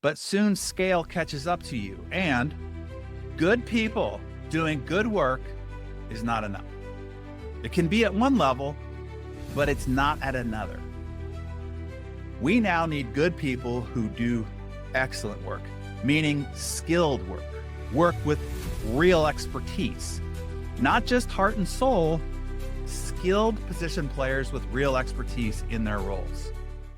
but soon scale catches up to you, and good people doing good work is not enough. It can be at one level, but it's not at another. We now need good people who do excellent work, meaning skilled work, work with real expertise, not just heart and soul, skilled position players with real expertise in their roles.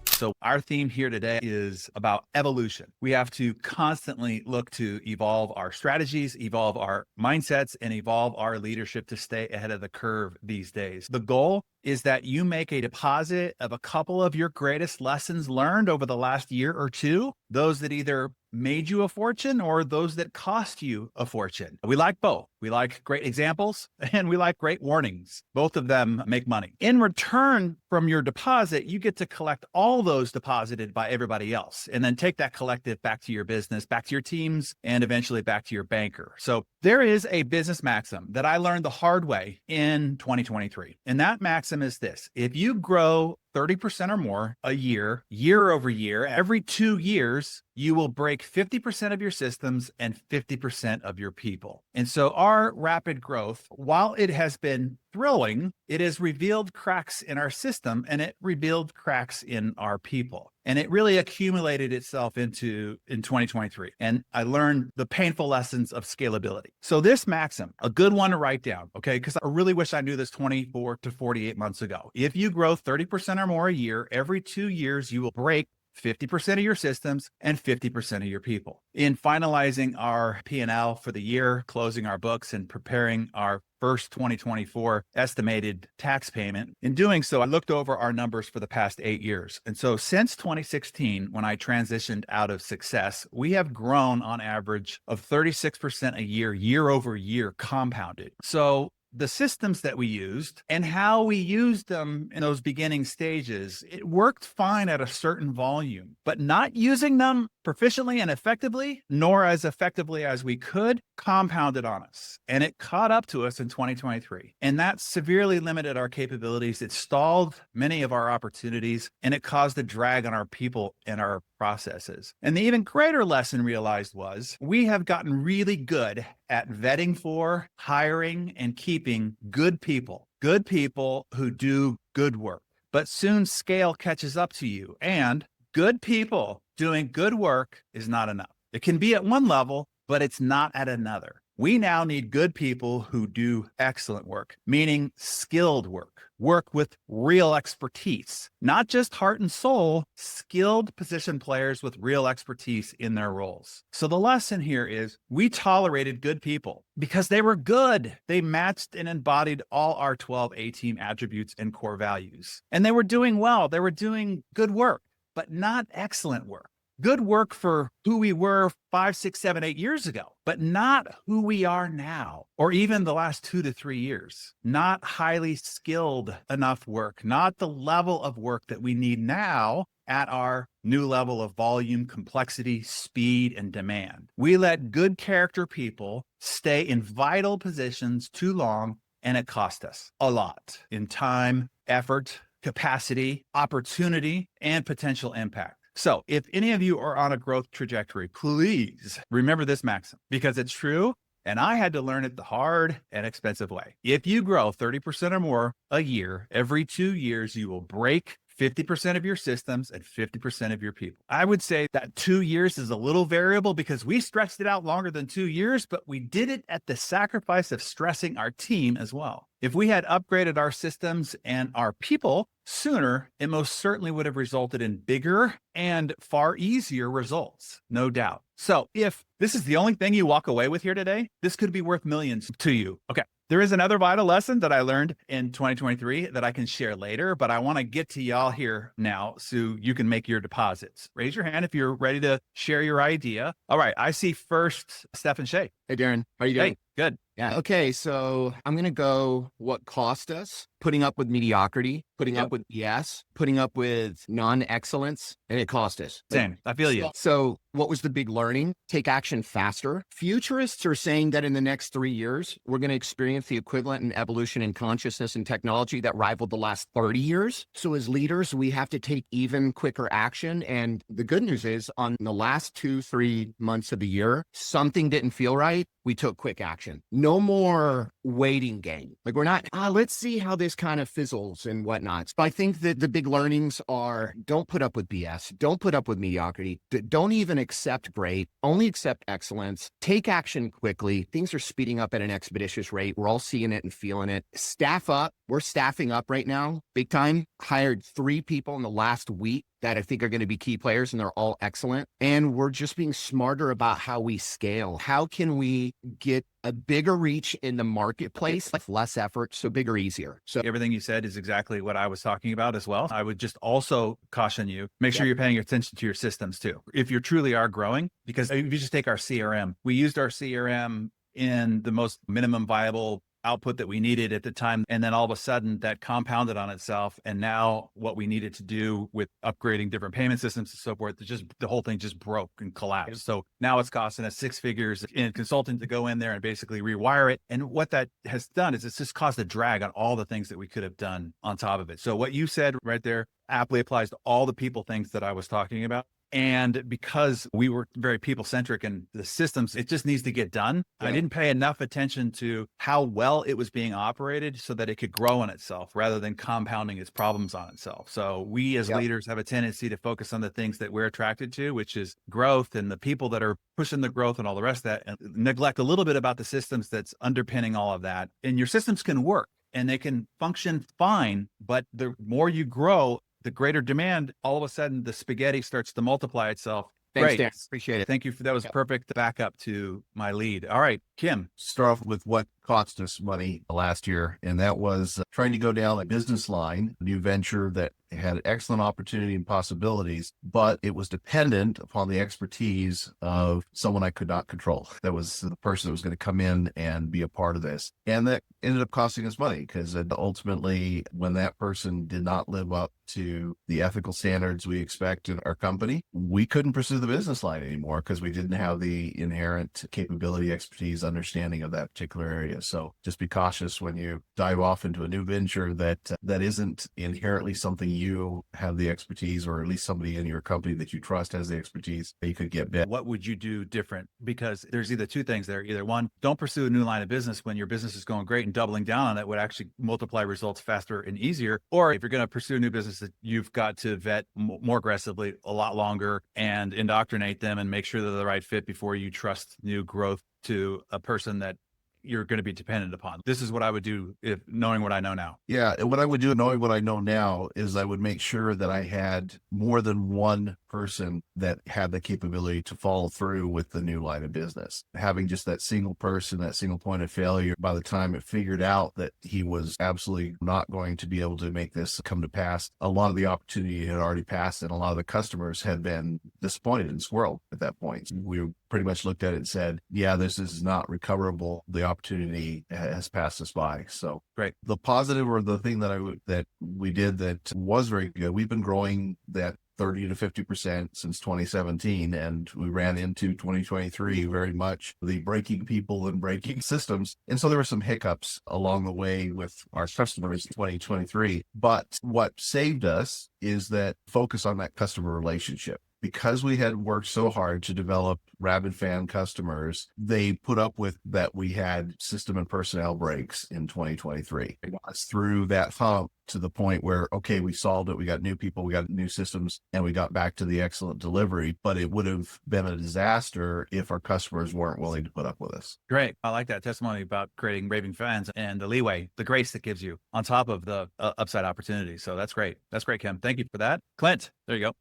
So our theme here today is about evolution. We have to constantly look to evolve our strategies, evolve our mindsets, and evolve our leadership to stay ahead of the curve these days. The goal is that you make a deposit of a couple of your greatest lessons learned over the last year or two, those that either made you a fortune or those that cost you a fortune. We like both. We like great examples and we like great warnings. Both of them make money. In return from your deposit, you get to collect all those deposited by everybody else and then take that collective back to your business, back to your teams, and eventually back to your banker. So there is a business maxim that I learned the hard way in 2023. And that maxim is this: if you grow 30% or more a year, year over year, every 2 years, you will break 50% of your systems and 50% of your people. And so our rapid growth, while it has been thrilling, it has revealed cracks in our system and it revealed cracks in our people. And it really accumulated itself in 2023. And I learned the painful lessons of scalability. So this maxim, a good one to write down, okay? Because I really wish I knew this 24 to 48 months ago. If you grow 30% or more a year, every 2 years, you will break 50% of your systems and 50% of your people. In finalizing our P&L for the year, closing our books, and preparing our first 2024 estimated tax payment, in doing so, I looked over our numbers for the past 8 years. And so since 2016, when I transitioned out of success, we have grown on average of 36% a year, year over year compounded. So the systems that we used and how we used them in those beginning stages, it worked fine at a certain volume, but not using them proficiently and effectively, nor as effectively as we could, compounded on us. And it caught up to us in 2023. And that severely limited our capabilities. It stalled many of our opportunities, and it caused a drag on our people and our processes. And the even greater lesson realized was we have gotten really good at vetting for, hiring, and keeping good people who do good work. But soon scale catches up to you, and good people doing good work is not enough. It can be at one level, but it's not at another. We now need good people who do excellent work, meaning skilled work, work with real expertise, not just heart and soul, skilled position players with real expertise in their roles. So the lesson here is we tolerated good people because they were good. They matched and embodied all our 12 A-team attributes and core values. And they were doing well. They were doing good work, but not excellent work. Good work for who we were 5, 6, 7, 8 years ago, but not who we are now, or even the last 2 to 3 years. Not highly skilled enough work, not the level of work that we need now at our new level of volume, complexity, speed, and demand. We let good character people stay in vital positions too long, and it cost us a lot in time, effort, capacity, opportunity, and potential impact. So if any of you are on a growth trajectory, please remember this maxim because it's true. And I had to learn it the hard and expensive way. If you grow 30% or more a year, every 2 years, you will break 50% of your systems and 50% of your people. I would say that 2 years is a little variable because we stretched it out longer than 2 years, but we did it at the sacrifice of stressing our team as well. If we had upgraded our systems and our people sooner, it most certainly would have resulted in bigger and far easier results, no doubt. So if this is the only thing you walk away with here today, this could be worth millions to you. Okay. There is another vital lesson that I learned in 2023 that I can share later, but I want to get to y'all here now so you can make your deposits. Raise your hand if you're ready to share your idea. All right. I see first Steph and Shay. Hey, Darren. How are you doing? Hey, good. Yeah. Okay. So I'm going to go what cost us putting up with mediocrity, putting up with BS, putting up with non-excellence, and it cost us. Same. I feel you. So What was the big learning? Take action faster. Futurists are saying that in the next 3 years, we're going to experience the equivalent in evolution in consciousness and technology that rivaled the last 30 years. So as leaders, we have to take even quicker action. And the good news is on the last 2-3 months of the year, something didn't feel right. We took quick action. No more waiting game. Like we're not, let's see how this kind of fizzles and whatnot. So I think that the big learnings are don't put up with BS. Don't put up with mediocrity. Don't even accept great. Only accept excellence. Take action quickly. Things are speeding up at an expeditious rate. We're all seeing it and feeling it. Staff up. We're staffing up right now. Big time. Hired 3 people in the last week that I think are going to be key players, and they're all excellent. And we're just being smarter about how we scale. How can we get a bigger reach in the marketplace with less effort, so bigger, easier? So everything you said is exactly what I was talking about as well. I would just also caution you, make sure you're paying attention to your systems too. If you truly are growing, because if you just take our CRM, we used our CRM in the most minimum viable output that we needed at the time. And then all of a sudden that compounded on itself. And now what we needed to do with upgrading different payment systems and so forth, the whole thing just broke and collapsed. So now it's costing us 6 figures in consulting to go in there and basically rewire it. And what that has done is it's just caused a drag on all the things that we could have done on top of it. So what you said right there aptly applies to all the people things that I was talking about. And because we were very people-centric and the systems, it just needs to get done. Yeah. I didn't pay enough attention to how well it was being operated so that it could grow on itself rather than compounding its problems on itself. So we as leaders have a tendency to focus on the things that we're attracted to, which is growth and the people that are pushing the growth and all the rest of that, and neglect a little bit about the systems that's underpinning all of that. And your systems can work and they can function fine, but the more you grow, the greater demand, all of a sudden the spaghetti starts to multiply itself. Thanks, Great. Dan. Appreciate it. Thank you. That was perfect backup to my lead. All right, Kim. Start off with what cost us money last year. And that was trying to go down a business line, a new venture that had excellent opportunity and possibilities, but it was dependent upon the expertise of someone I could not control. That was the person that was going to come in and be a part of this. And that ended up costing us money because ultimately when that person did not live up to the ethical standards we expect in our company, we couldn't pursue the business line anymore because we didn't have the inherent capability, expertise, understanding of that particular area. So just be cautious when you dive off into a new venture that isn't inherently something you have the expertise, or at least somebody in your company that you trust has the expertise that you could get bit. What would you do different? Because there's either 2 things there. Either one, don't pursue a new line of business when your business is going great, and doubling down on it would actually multiply results faster and easier. Or if you're going to pursue a new business, that you've got to vet more aggressively, a lot longer, and indoctrinate them and make sure they're the right fit before you trust new growth to a person that you're going to be dependent upon. This is what I would do if knowing what I know now. Yeah. And what I would do knowing what I know now is I would make sure that I had more than one person that had the capability to follow through with the new line of business. Having just that single person, that single point of failure, by the time it figured out that he was absolutely not going to be able to make this come to pass, a lot of the opportunity had already passed and a lot of the customers had been disappointed and squirreled at that point. We pretty much looked at it and said, yeah, this is not recoverable. The opportunity has passed us by. So great. The positive, or the thing that we did that was very good, we've been growing that 30 to 50% since 2017. And we ran into 2023 very much the breaking people and breaking systems. And so there were some hiccups along the way with our customers in 2023. But what saved us is that focus on that customer relationship. Because we had worked so hard to develop rabid fan customers, they put up with that we had system and personnel breaks in 2023. It was through that hump to the point where, okay, we solved it. We got new people, we got new systems, and we got back to the excellent delivery. But it would have been a disaster if our customers weren't willing to put up with us. Great. I like that testimony about creating raving fans and the leeway, the grace that gives you on top of the upside opportunity. So that's great. That's great, Kim. Thank you for that. Clint, there you go.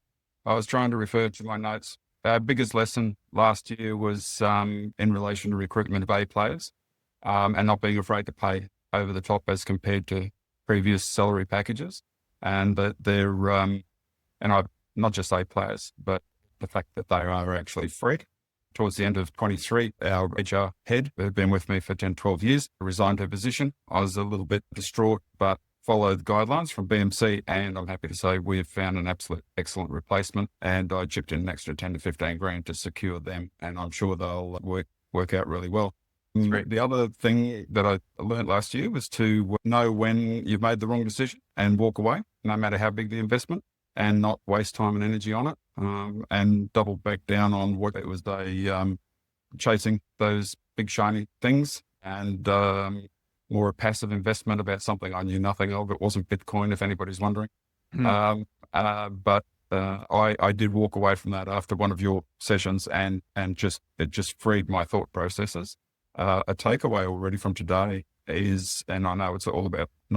I was trying to refer to my notes. Our biggest lesson last year was in relation to recruitment of A players and not being afraid to pay over the top as compared to previous salary packages. And that they're, not just A players, but the fact that they are actually free. Towards the end of 23, our HR head, who had been with me for 10, 12 years, resigned her position. I was a little bit distraught, but follow the guidelines from BMC, and I'm happy to say we have found an absolute excellent replacement, and I chipped in an extra 10 to 15 grand to secure them, and I'm sure they'll work out really well. Great. The other thing that I learned last year was to know when you've made the wrong decision and walk away, no matter how big the investment, and not waste time and energy on it, and double back down on what it was chasing those big shiny things, and more a passive investment about something I knew nothing of. It wasn't Bitcoin, if anybody's wondering. But I did walk away from that after one of your sessions, and it just freed my thought processes. A takeaway already from today is, and I know it's not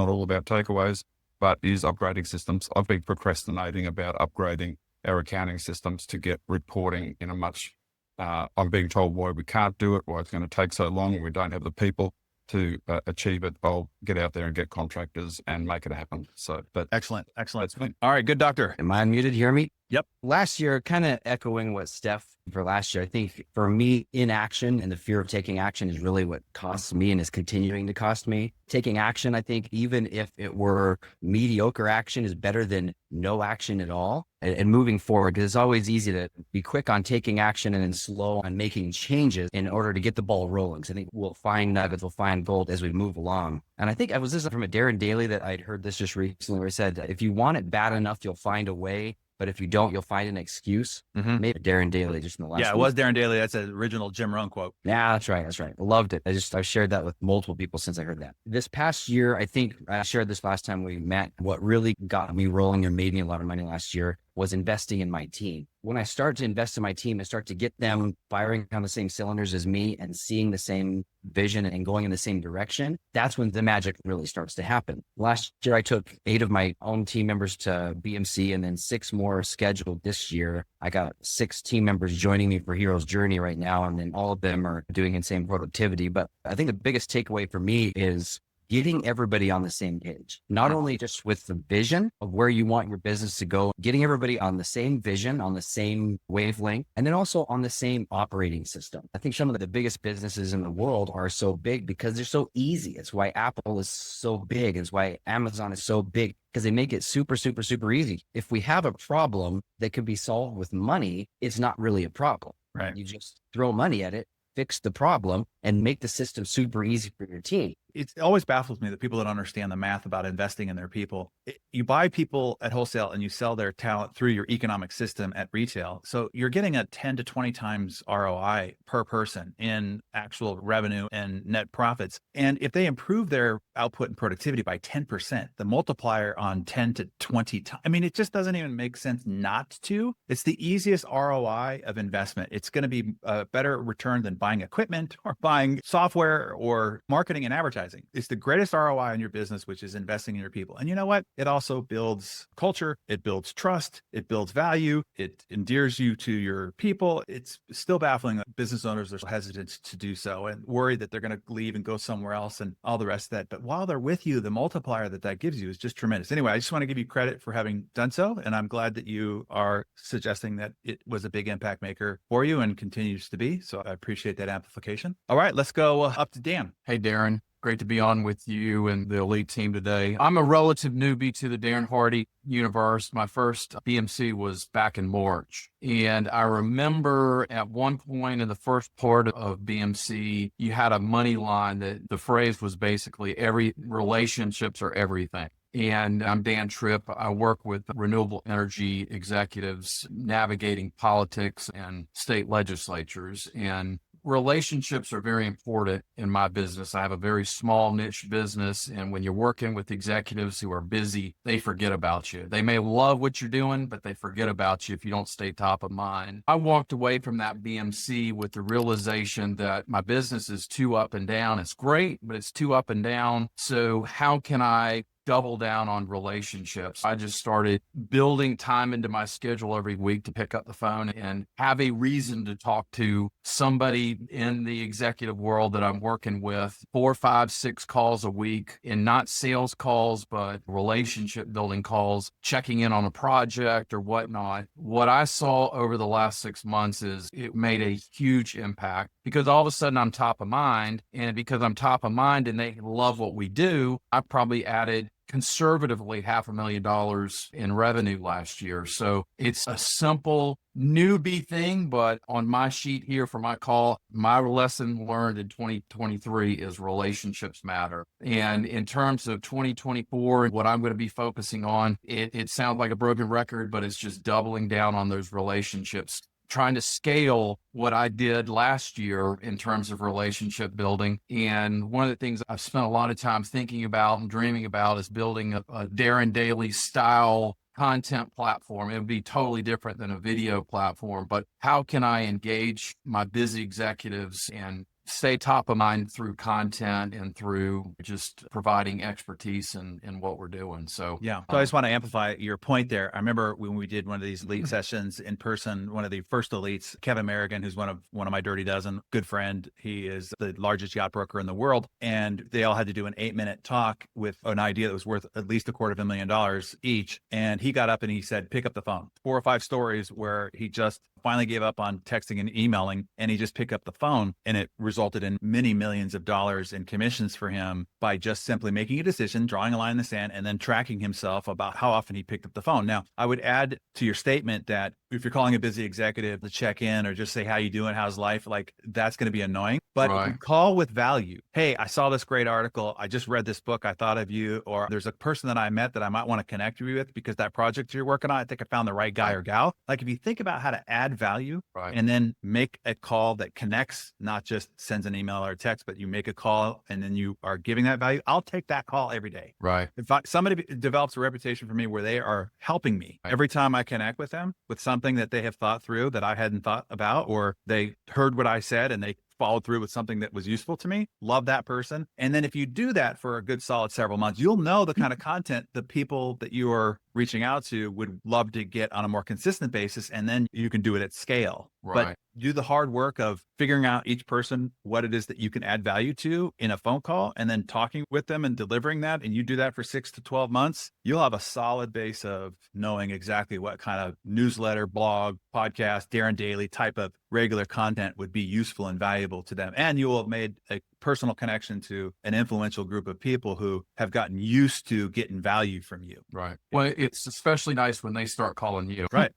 all about takeaways, but is upgrading systems. I've been procrastinating about upgrading our accounting systems to get reporting in a much, I'm being told why we can't do it, why it's going to take so long, and we don't have the people to achieve it. I'll get out there and get contractors and make it happen. So, but Excellent. that's me. All right. Good doctor. Am I unmuted? Hear me? Yep. Last year, kind of echoing what Steph for last year, I think for me, inaction and the fear of taking action is really what costs me and is continuing to cost me. Taking action, I think, even if it were mediocre action, is better than no action at all. And moving forward, because it's always easy to be quick on taking action and then slow on making changes in order to get the ball rolling. So I think we'll find nuggets, we'll find gold as we move along. And I think I was listening from a Darren Daly that I'd heard this just recently, where he said, if you want it bad enough, you'll find a way. But if you don't, you'll find an excuse. Maybe Darren Daly just in the last Yeah, it week. was Darren Daly. That's an original Jim Rohn quote. Yeah, that's right. That's right. Loved it. I've shared that with multiple people since I heard that. This past year, I think I shared this last time we met. What really got me rolling and made me a lot of money last year was investing in my team. When I start to invest in my team and start to get them firing on the same cylinders as me and seeing the same vision and going in the same direction, that's when the magic really starts to happen. Last year, I took 8 of my own team members to BMC and then 6 more scheduled this year. I got 6 team members joining me for Hero's Journey right now, and then all of them are doing insane productivity. But I think the biggest takeaway for me is getting everybody on the same page, not only just with the vision of where you want your business to go, getting everybody on the same vision, on the same wavelength, and then also on the same operating system. I think some of the biggest businesses in the world are so big because they're so easy. It's why Apple is so big. It's why Amazon is so big, because they make it super, super, super easy. If we have a problem that can be solved with money, it's not really a problem. Right. You just throw money at it, fix the problem, and make the system super easy for your team. It always baffles me that people don't understand the math about investing in their people. You buy people at wholesale and you sell their talent through your economic system at retail. So you're getting a 10 to 20 times ROI per person in actual revenue and net profits. And if they improve their output and productivity by 10%, the multiplier on 10 to 20 times, I mean, it just doesn't even make sense not to. It's the easiest ROI of investment. It's going to be a better return than buying equipment or buying software or marketing and advertising. It's the greatest ROI in your business, which is investing in your people. And you know what? It also builds culture. It builds trust. It builds value. It endears you to your people. It's still baffling that business owners are hesitant to do so and worried that they're going to leave and go somewhere else and all the rest of that. But while they're with you, the multiplier that gives you is just tremendous. Anyway, I just want to give you credit for having done so. And I'm glad that you are suggesting that it was a big impact maker for you and continues to be. So I appreciate that amplification. All right, let's go up to Dan. Hey, Darren. Great to be on with you and the Elite team today. I'm a relative newbie to the Darren Hardy universe. My first BMC was back in March. And I remember at one point in the first part of BMC, you had a money line that the phrase was basically relationships are everything. And I'm Dan Tripp. I work with renewable energy executives navigating politics and state legislatures. And relationships are very important in my business. I have a very small niche business. And when you're working with executives who are busy, they forget about you. They may love what you're doing, but they forget about you if you don't stay top of mind. I walked away from that BMC with the realization that my business is too up and down. It's great, but it's too up and down. So how can I double down on relationships? I just started building time into my schedule every week to pick up the phone and have a reason to talk to somebody in the executive world that I'm working with, 4, 5, 6 calls a week, and not sales calls, but relationship building calls, checking in on a project or whatnot. What I saw over the last 6 months is it made a huge impact because all of a sudden I'm top of mind. And because I'm top of mind and they love what we do, I probably added conservatively $500,000 in revenue last year. So it's a simple newbie thing, but on my sheet here for my call, my lesson learned in 2023 is relationships matter. And in terms of 2024, what I'm going to be focusing on, it sounds like a broken record, but it's just doubling down on those relationships, trying to scale what I did last year in terms of relationship building. And one of the things I've spent a lot of time thinking about and dreaming about is building a Darren Daily style content platform. It would be totally different than a video platform, but how can I engage my busy executives and stay top of mind through content and through just providing expertise in what we're doing. So yeah. So I just want to amplify your point there. I remember when we did one of these elite sessions in person, one of the first elites, Kevin Merrigan, who's one of my Dirty Dozen, good friend. He is the largest yacht broker in the world. And they all had to do an 8-minute talk with an idea that was worth at least $250,000 each. And he got up and he said, pick up the phone. 4 or 5 stories where he just finally gave up on texting and emailing, and he just picked up the phone, and it resulted in many millions of dollars in commissions for him by just simply making a decision, drawing a line in the sand, and then tracking himself about how often he picked up the phone. Now, I would add to your statement that if you're calling a busy executive to check in or just say, how you doing? How's life? Like, that's going to be annoying. But if you call with value. Hey, I saw this great article. I just read this book. I thought of you. Or there's a person that I met that I might want to connect you with because that project you're working on, I think I found the right guy or gal. Like, if you think about how to add value and then make a call that connects, not just sends an email or a text, but you make a call and then you are giving that value, I'll take that call every day. Right. If somebody develops a reputation for me where they are helping me every time I connect with them with something that they have thought through that I hadn't thought about, or they heard what I said and they followed through with something that was useful to me, love that person. And then if you do that for a good solid several months, you'll know the kind of content the people that you are reaching out to would love to get on a more consistent basis. And then you can do it at scale. But do the hard work of figuring out each person, what it is that you can add value to in a phone call, and then talking with them and delivering that. And you do that for 6 to 12 months, you'll have a solid base of knowing exactly what kind of newsletter, blog, podcast, Darren Daily type of regular content would be useful and valuable to them. And you will have made a personal connection to an influential group of people who have gotten used to getting value from you. Right. Well, it's especially nice when they start calling you. Right.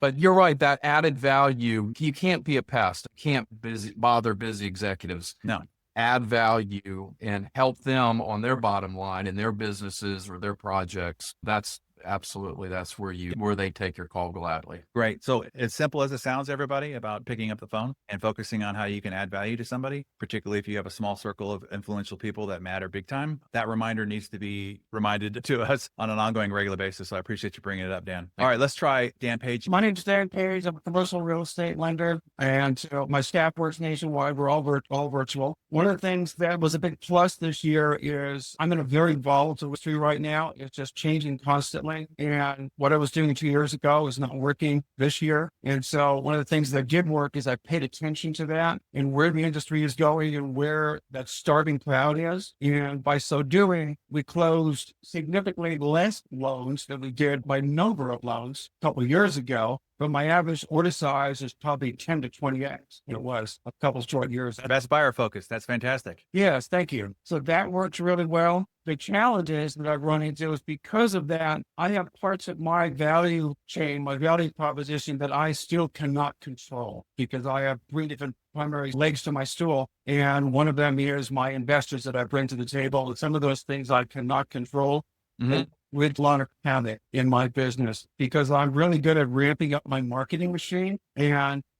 But you're right. That added value, you can't be a pest. You can't bother busy executives. No. Add value and help them on their bottom line in their businesses or their projects. That's where they take your call gladly. Great. So as simple as it sounds, everybody, about picking up the phone and focusing on how you can add value to somebody, particularly if you have a small circle of influential people that matter big time. That reminder needs to be reminded to us on an ongoing regular basis. So I appreciate you bringing it up, Dan. All right, let's try Dan Page. My name's Dan Page. I'm a commercial real estate lender, and my staff works nationwide. We're all virtual. One of the things that was a big plus this year is I'm in a very volatile industry right now. It's just changing constantly. And what I was doing 2 years ago is not working this year. And so one of the things that did work is I paid attention to that and where the industry is going and where that starving crowd is. And by so doing, we closed significantly less loans than we did by number of loans a couple of years ago. But my average order size is probably 10 to 20x. It was a couple short years. Best buyer focus. That's fantastic. Yes, thank you. So that works really well. The challenges that I've run into is because of that, I have parts of my value chain, my value proposition that I still cannot control because I have 3 different primary legs to my stool. And one of them is my investors that I bring to the table. And some of those things I cannot control. With a lot of panic in my business because I'm really good at ramping up my marketing machine.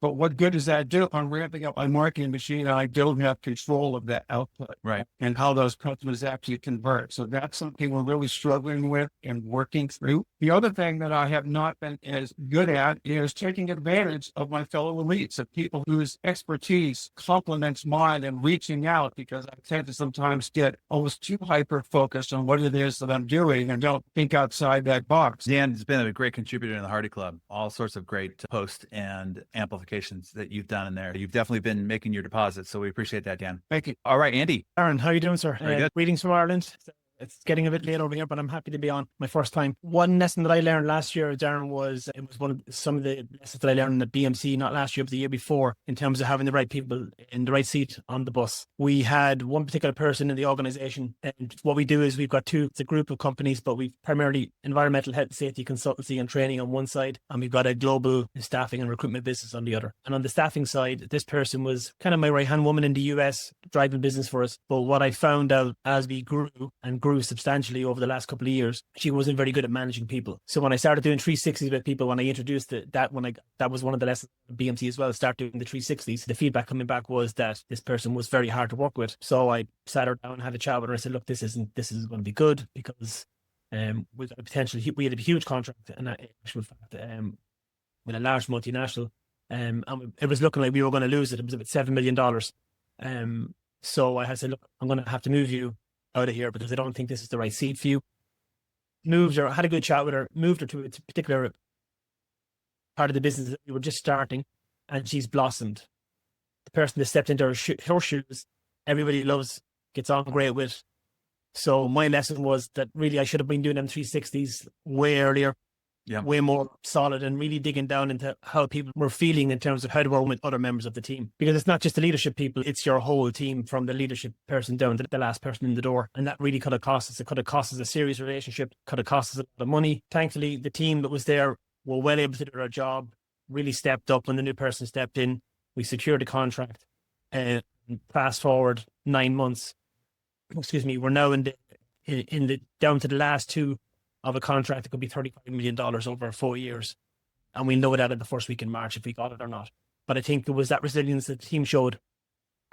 But what good does that do if I'm ramping up my marketing machine and I don't have control of that output? Right. And how those customers actually convert. So that's something we're really struggling with and working through. The other thing that I have not been as good at is taking advantage of my fellow elites, of people whose expertise complements mine and reaching out, because I tend to sometimes get almost too hyper focused on what it is that I'm doing and don't think outside that box. Dan has been a great contributor in the Hardy Club. All sorts of great posts and amplifications that you've done in there. You've definitely been making your deposits, so we appreciate that, Dan. Thank you. All right, Andy. Darren, how you doing, sir? Very good. Greetings from Ireland. It's getting a bit late over here, but I'm happy to be on my first time. One lesson that I learned last year, Darren, was it was one of some of the lessons that I learned in the BMC, not last year, but the year before, in terms of having the right people in the right seat on the bus. We had one particular person in the organization, and what we do is we've got it's a group of companies, but we've primarily environmental health, safety, consultancy and training on one side, and we've got a global staffing and recruitment business on the other. And on the staffing side, this person was kind of my right-hand woman in the US, driving business for us. But what I found out as we grew substantially over the last couple of years, she wasn't very good at managing people. So when I started doing 360s with people, when I introduced that was one of the lessons of BMT as well, start doing the 360s. The feedback coming back was that this person was very hard to work with. So I sat her down and had a chat with her. I said, look, this isn't going to be good, because we had a huge contract, and actual fact, with a large multinational, and it was looking like we were going to lose it. It was about $7 million. So I had said, look, I'm going to have to move you out of here because I don't think this is the right seat for you. Moved her, had a good chat with her, moved her to a particular part of the business that we were just starting, and she's blossomed. The person that stepped into her shoes, everybody loves, gets on great with. So my lesson was that really I should have been doing them 360s way earlier. Yeah. Way more solid, and really digging down into how people were feeling in terms of how to work with other members of the team. Because it's not just the leadership people, it's your whole team, from the leadership person down to the last person in the door. And that really could have cost us. It could have cost us a serious relationship, could have cost us a lot of money. Thankfully, the team that was there were well able to do their job, really stepped up when the new person stepped in. We secured a contract. Fast forward 9 months, we're now in the down to the last two of a contract that could be $35 million over 4 years. And we'll know that in the first week in March if we got it or not. But I think there was that resilience that the team showed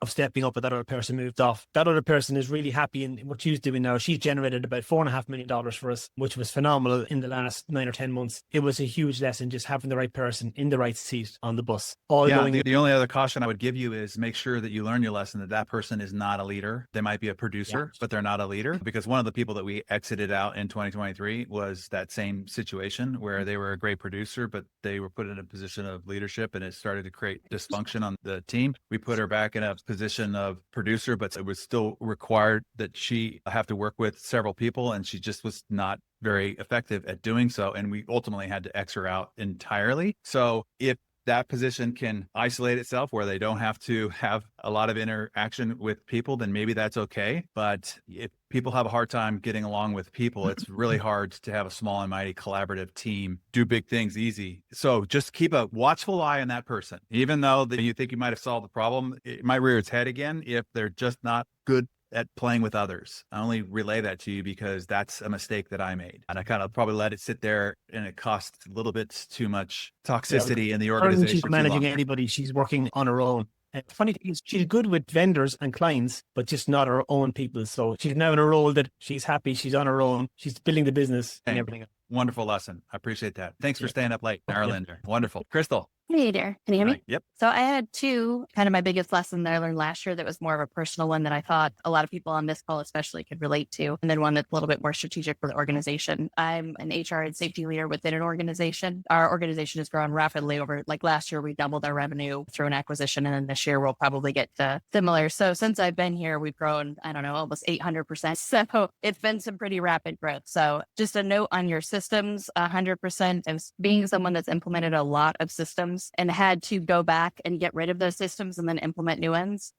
of stepping up, and that other person moved off. That other person is really happy in what she's doing now. She's generated about $4.5 million for us, which was phenomenal in the last 9 or 10 months. It was a huge lesson, just having the right person in the right seat on the bus. The only other caution I would give you is make sure that you learn your lesson that person is not a leader. They might be a producer, but they're not a leader. Because one of the people that we exited out in 2023 was that same situation where they were a great producer, but they were put in a position of leadership, and it started to create dysfunction on the team. We put her back in a position of producer, but it was still required that she have to work with several people, and she just was not very effective at doing so. And we ultimately had to X her out entirely. So if that position can isolate itself where they don't have to have a lot of interaction with people, then maybe that's okay. But if people have a hard time getting along with people, it's really hard to have a small and mighty collaborative team do big things easy. So just keep a watchful eye on that person. Even though you think you might have solved the problem, it might rear its head again if they're just not good at playing with others. I only relay that to you because that's a mistake that I made. And I kind of probably let it sit there, and it cost a little bit too much toxicity in the organization. She's managing anybody. She's working on her own. And the funny thing is, she's good with vendors and clients, but just not her own people. So she's now in a role that she's happy. She's on her own. She's building the business and everything. Wonderful lesson. I appreciate that. Thanks for staying up late, Darren. Wonderful. Crystal. Hey there. Can you hear me? Yep. So I had two, kind of my biggest lesson that I learned last year that was more of a personal one that I thought a lot of people on this call especially could relate to. And then one that's a little bit more strategic for the organization. I'm an HR and safety leader within an organization. Our organization has grown rapidly over, like last year, we doubled our revenue through an acquisition. And then this year we'll probably get to similar. So since I've been here, we've grown, I don't know, almost 800%. So it's been some pretty rapid growth. So just a note on your systems, 100%. As being someone that's implemented a lot of systems and had to go back and get rid of those systems and then implement new ones,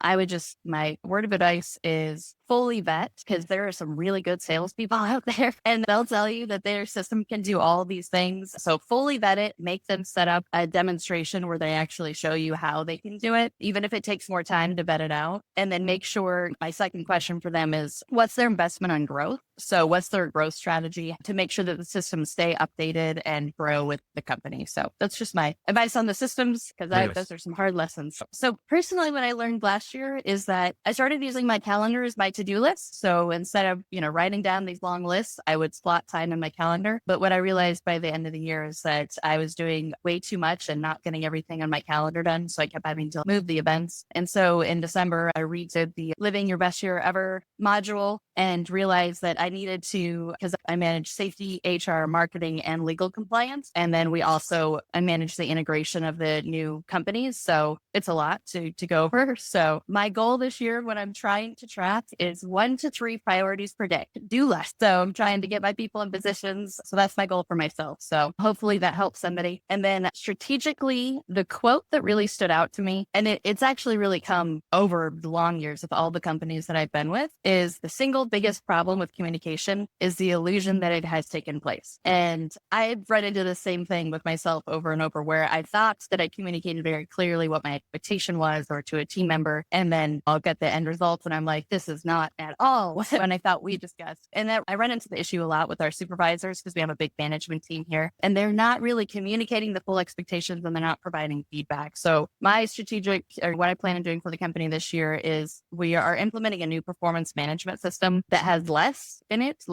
my word of advice is fully vet, because there are some really good salespeople out there and they'll tell you that their system can do all these things. So fully vet it, make them set up a demonstration where they actually show you how they can do it, even if it takes more time to vet it out. And then make sure, my second question for them is, what's their investment on growth? So what's their growth strategy to make sure that the systems stay updated and grow with the company? So that's just my advice on the systems, because those are some hard lessons. So personally, what I learned last year is that I started using my calendar as my to-do list. So instead of, writing down these long lists, I would slot time in my calendar. But what I realized by the end of the year is that I was doing way too much and not getting everything on my calendar done. So I kept having to move the events. And so in December, I redid the Living Your Best Year Ever module and realized that I needed to, because I manage safety, HR, marketing, and legal compliance. And then I manage the integration introduction of the new companies. So it's a lot to go over. So my goal this year, when I'm trying to track, is 1 to 3 priorities per day. Do less. So I'm trying to get my people in positions. So that's my goal for myself. So hopefully that helps somebody. And then strategically, the quote that really stood out to me, and it's actually really come over the long years of all the companies that I've been with, is the single biggest problem with communication is the illusion that it has taken place. And I've run into the same thing with myself over and over, where I thought that I communicated very clearly what my expectation was, or to a team member, and then I'll get the end results and I'm like, this is not at all what I thought we discussed. And that I run into the issue a lot with our supervisors, because we have a big management team here, and they're not really communicating the full expectations, and they're not providing feedback. So my strategic, or what I plan on doing for the company this year, is we are implementing a new performance management system that has less in it,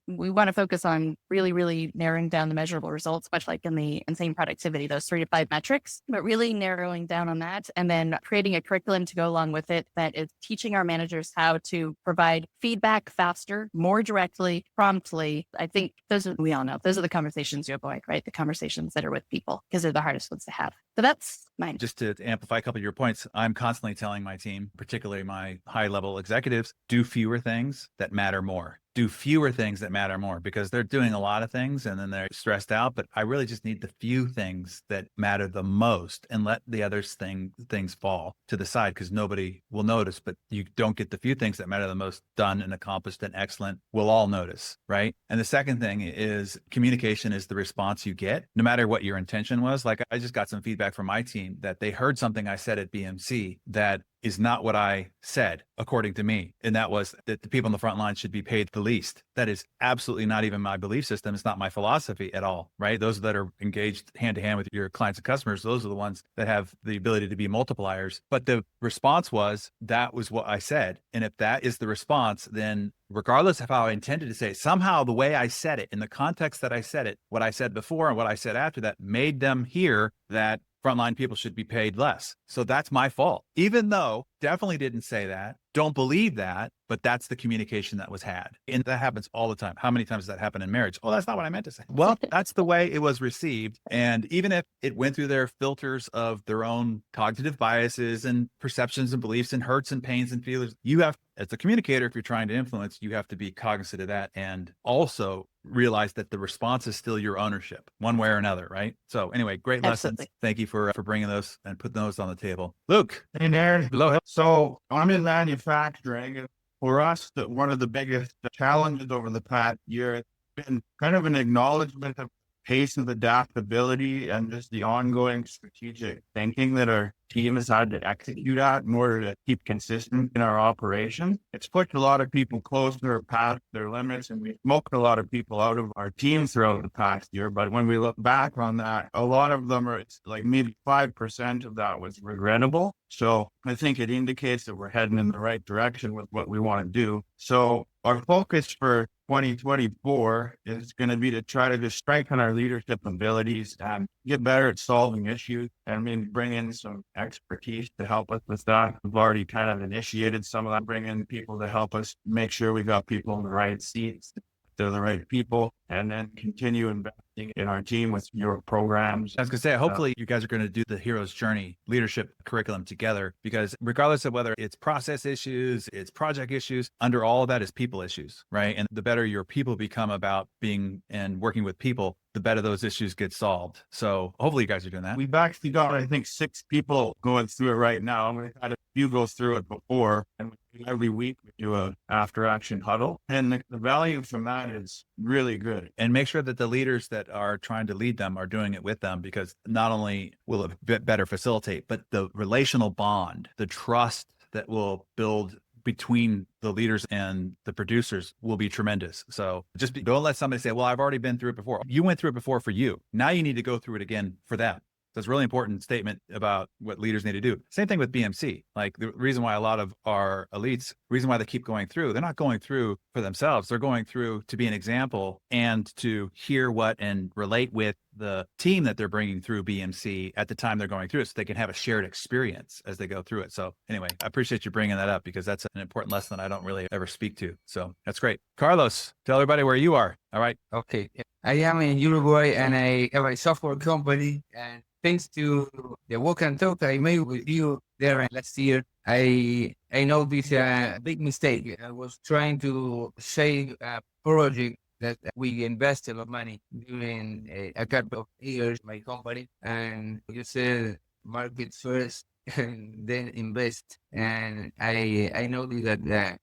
we want to focus on really narrowing down the measurable results, much like in the insane productivity, those 3 to 5 metrics, but really narrowing down on that, and then creating a curriculum to go along with it that is teaching our managers how to provide feedback faster, more directly, promptly. I think we all know, those are the conversations you avoid, right? The conversations that are with people, because they're the hardest ones to have. So that's mine. Just to amplify a couple of your points, I'm constantly telling my team, particularly my high-level executives, do fewer things that matter more. Do fewer things that matter more, because they're doing a lot of things and then they're stressed out. But I really just need the few things that matter the most, and let the other things fall to the side, because nobody will notice. But you don't get the few things that matter the most done and accomplished and excellent. We'll all notice, right? And the second thing is communication is the response you get, no matter what your intention was. Like, I just got some feedback from my team that they heard something I said at BMC that is not what I said, according to me. And that was that the people on the front line should be paid the least. That is absolutely not even my belief system. It's not my philosophy at all, right? Those that are engaged hand to hand with your clients and customers, those are the ones that have the ability to be multipliers. But the response was, that was what I said. And if that is the response, then regardless of how I intended to say it, somehow the way I said it, in the context that I said it, what I said before and what I said after that, made them hear that frontline people should be paid less. So that's my fault. Even though definitely didn't say that, don't believe that, but that's the communication that was had. And that happens all the time. How many times does that happen in marriage? Oh, that's not what I meant to say. Well, that's the way it was received. And even if it went through their filters of their own cognitive biases and perceptions and beliefs and hurts and pains and feelings, you have, as a communicator, if you're trying to influence, you have to be cognizant of that, and also realize that the response is still your ownership, one way or another, right? So anyway, great Absolutely. lessons. Thank you for bringing those and putting those on the table. Luke. Hey, Darren. Hello. So I'm in manufacturing. For us, one of the biggest challenges over the past year has been kind of an acknowledgement of pace of adaptability and just the ongoing strategic thinking that our team has had to execute at in order to keep consistent in our operation. It's pushed a lot of people closer past their limits, and we've smoked a lot of people out of our team throughout the past year. But when we look back on that, a lot of them are, it's like maybe 5% of that was regrettable. So I think it indicates that we're heading in the right direction with what we want to do. So our focus for 2024 is going to be to try to just strengthen our leadership abilities and get better at solving issues, and maybe bring in some expertise to help us with that. We've already kind of initiated some of that, bring in people to help us make sure we got people in the right seats, they're the right people, and then continue investing in our team with your programs. I was going to say, hopefully you guys are going to do the Hero's Journey leadership curriculum together, because regardless of whether it's process issues, it's project issues, under all of that is people issues, right? And the better your people become about being and working with people, the better those issues get solved. So hopefully you guys are doing that. We've actually got, I think, 6 people going through it right now. And we've had a few go through it before. And every week we do a after action huddle. And the value from that is really good. And make sure that the leaders that are trying to lead them are doing it with them, because not only will it better facilitate, but the relational bond, the trust that will build between the leaders and the producers will be tremendous. So don't let somebody say, well, I've already been through it before. You went through it before for you. Now you need to go through it again for them. That's a really important statement about what leaders need to do. Same thing with BMC. Like, the reason why a lot of our elites, reason why they keep going through, they're not going through for themselves. They're going through to be an example and to hear what and relate with the team that they're bringing through BMC at the time they're going through it, so they can have a shared experience as they go through it. So anyway, I appreciate you bringing that up, because that's an important lesson that I don't really ever speak to. So that's great. Carlos, tell everybody where you are. All right. Okay. I am in Uruguay, and I have a software company, and thanks to the walk and talk I made with you there last year, I noticed a big mistake. I was trying to say a project that we invested a lot of money during a couple of years, my company, and you said market first and then invest. And I noticed that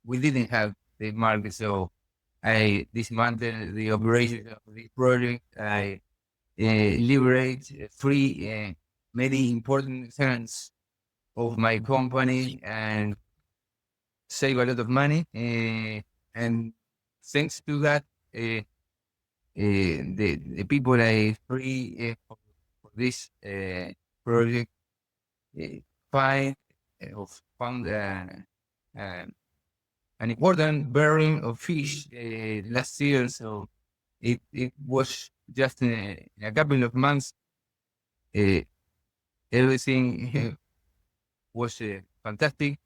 we didn't have the market, so I dismantled the operation of the project. I liberate free many important funds of my company and save a lot of money. And thanks to that, the people I free for this project find found an important bearing of fish last year. So it was just in a couple of months, everything was fantastic.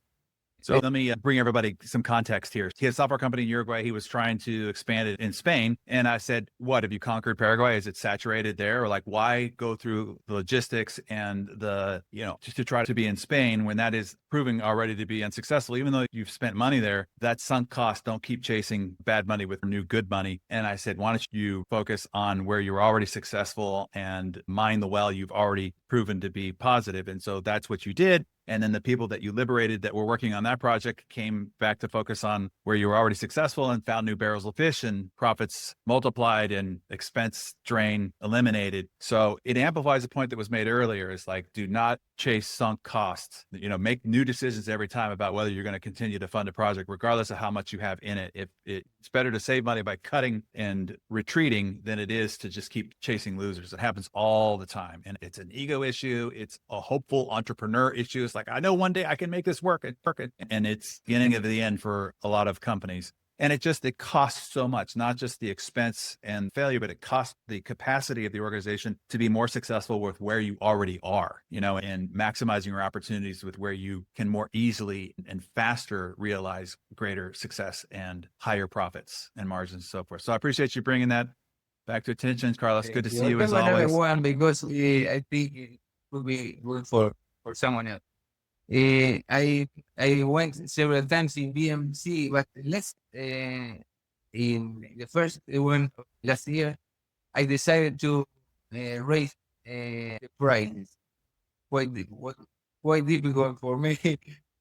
So let me bring everybody some context here. He had a software company in Uruguay. He was trying to expand it in Spain. And I said, what, have you conquered Paraguay? Is it saturated there? Or like, why go through the logistics and just to try to be in Spain when that is proving already to be unsuccessful? Even though you've spent money there, that sunk cost, don't keep chasing bad money with new good money. And I said, why don't you focus on where you're already successful and mine the well you've already proven to be positive? And so that's what you did. And then the people that you liberated that were working on that project came back to focus on where you were already successful and found new barrels of fish, and profits multiplied and expense drain eliminated. So it amplifies the point that was made earlier. It's like, do not chase sunk costs. Make new decisions every time about whether you're going to continue to fund a project, regardless of how much you have in it. It's better to save money by cutting and retreating than it is to just keep chasing losers. It happens all the time. And it's an ego issue. It's a hopeful entrepreneur issue. It's like, I know one day I can make this work. And it's the beginning of the end for a lot of companies. And it costs so much, not just the expense and failure, but it costs the capacity of the organization to be more successful with where you already are, and maximizing your opportunities with where you can more easily and faster realize greater success and higher profits and margins and so forth. So I appreciate you bringing that back to attention, Carlos. Good to see you as always. One, because I think it would be good for someone else. I went several times in BMC, but in the first one last year, I decided to raise the prices. Quite difficult for me,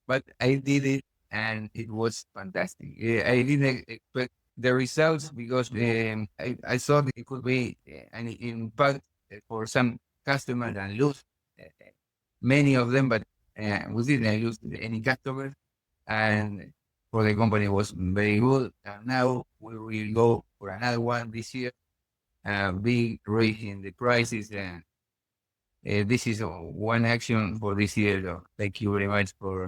but I did it and it was fantastic. I didn't expect the results because I thought it could be an impact for some customers and lose many of them, but we didn't lose any customers, and for the company was very good. And now we will go for another one this year, big raising the prices, and this is one action for this year. So thank you very much for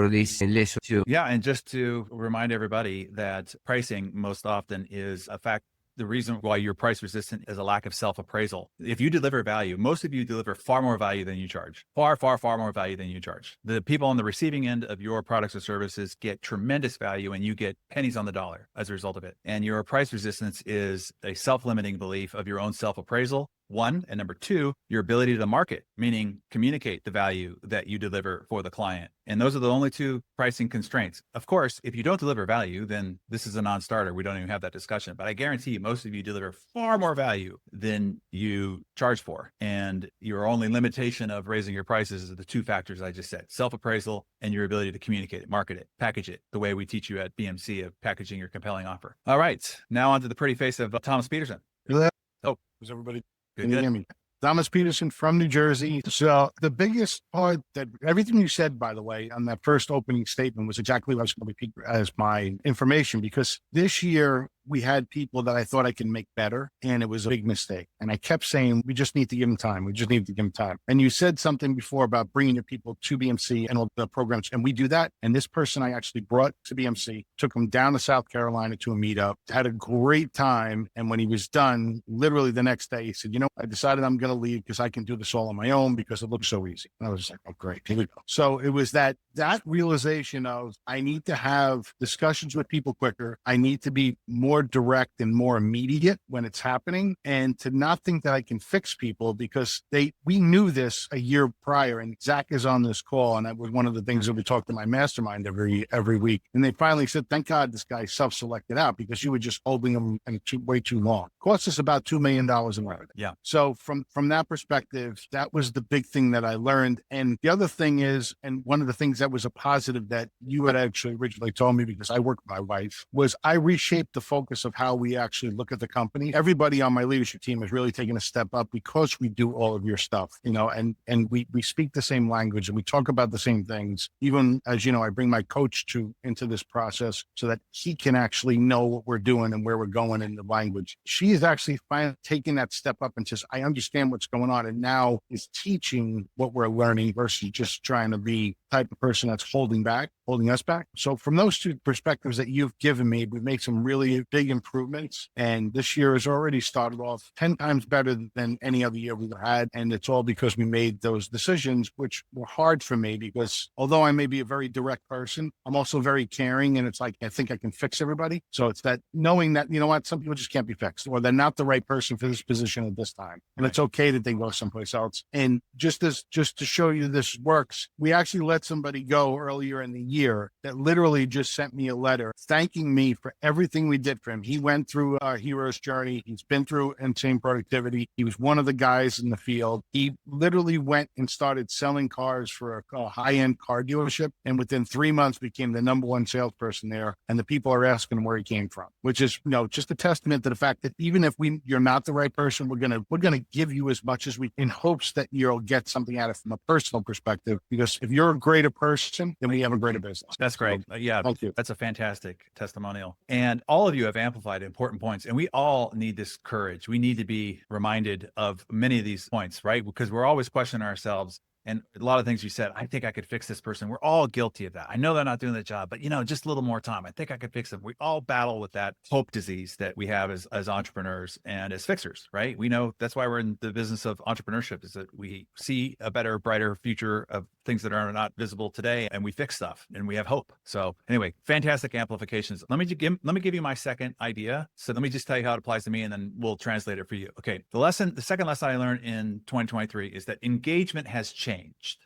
this lesson too. Yeah, and just to remind everybody that pricing most often is a fact. The reason why you're price resistant is a lack of self-appraisal. If you deliver value, most of you deliver far more value than you charge. Far, far, far more value than you charge. The people on the receiving end of your products or services get tremendous value, and you get pennies on the dollar as a result of it. And your price resistance is a self-limiting belief of your own self-appraisal, one, and number two, your ability to market, meaning communicate the value that you deliver for the client. And those are the only two pricing constraints. Of course, if you don't deliver value, then this is a non-starter. We don't even have that discussion. But I guarantee you, most of you deliver far more value than you charge for. And your only limitation of raising your prices is the two factors I just said: self-appraisal and your ability to communicate it, market it, package it, the way we teach you at BMC of packaging your compelling offer. All right, now on to the pretty face of Thomas Peterson. Oh, is everybody? Good. Hear me? Thomas Peterson from New Jersey. So the biggest part that everything you said, by the way, on that first opening statement was exactly what I was going to repeat as my information, because this year we had people that I thought I could make better, and it was a big mistake. And I kept saying, we just need to give them time. We just need to give them time. And you said something before about bringing your people to BMC and all the programs, and we do that. And this person I actually brought to BMC, took him down to South Carolina to a meetup, had a great time. And when he was done, literally the next day, he said, I decided I'm going to leave because I can do this all on my own because it looks so easy. And I was like, oh, great. Here we go. So it was that realization of, I need to have discussions with people quicker. I need to be more more direct and more immediate when it's happening, and to not think that I can fix people, because we knew this a year prior, and Zach is on this call, and that was one of the things that we talked to my mastermind every week. And they finally said, thank God this guy self-selected out, because you were just holding him way too long. Cost us about $2 million in revenue. Yeah. So from that perspective, that was the big thing that I learned. And the other thing is, and one of the things that was a positive that you had actually originally told me, because I work with my wife, was I reshaped the focus of how we actually look at the company. Everybody on my leadership team has really taken a step up because we do all of your stuff, and we speak the same language and we talk about the same things. Even as I bring my coach into this process so that he can actually know what we're doing and where we're going in the language. She is actually finally taking that step up and says, I understand what's going on, and now is teaching what we're learning versus just trying to be the type of person that's holding us back. So from those two perspectives that you've given me, we've made some really big improvements. And this year has already started off 10 times better than any other year we've had. And it's all because we made those decisions, which were hard for me, because although I may be a very direct person, I'm also very caring. And it's like, I think I can fix everybody. So it's that knowing that, some people just can't be fixed, or they're not the right person for this position at this time. And it's okay that they go someplace else. And just to show you this works, we actually let somebody go earlier in the year that literally just sent me a letter thanking me for everything we did for him. He went through our hero's journey. He's been through Insane Productivity. He was one of the guys in the field. He literally went and started selling cars for a high-end car dealership, and within 3 months became the number one salesperson there. And the people are asking him where he came from, which is just a testament to the fact that even if you're not the right person, we're gonna give you as much as we, in hopes that you'll get something out of it from a personal perspective. Because if you're a greater person, then we have a greater business. That's great. Yeah, thank you. That's a fantastic testimonial. And all of you have amplified important points. And we all need this courage. We need to be reminded of many of these points, right? Because we're always questioning ourselves. And a lot of things you said, I think I could fix this person. We're all guilty of that. I know they're not doing the job, but just a little more time. I think I could fix them. We all battle with that hope disease that we have as entrepreneurs and as fixers, right? We know that's why we're in the business of entrepreneurship, is that we see a better, brighter future of things that are not visible today, and we fix stuff and we have hope. So anyway, fantastic amplifications. Let me give you my second idea. So let me just tell you how it applies to me, and then we'll translate it for you. Okay. The second lesson I learned in 2023 is that engagement has changed,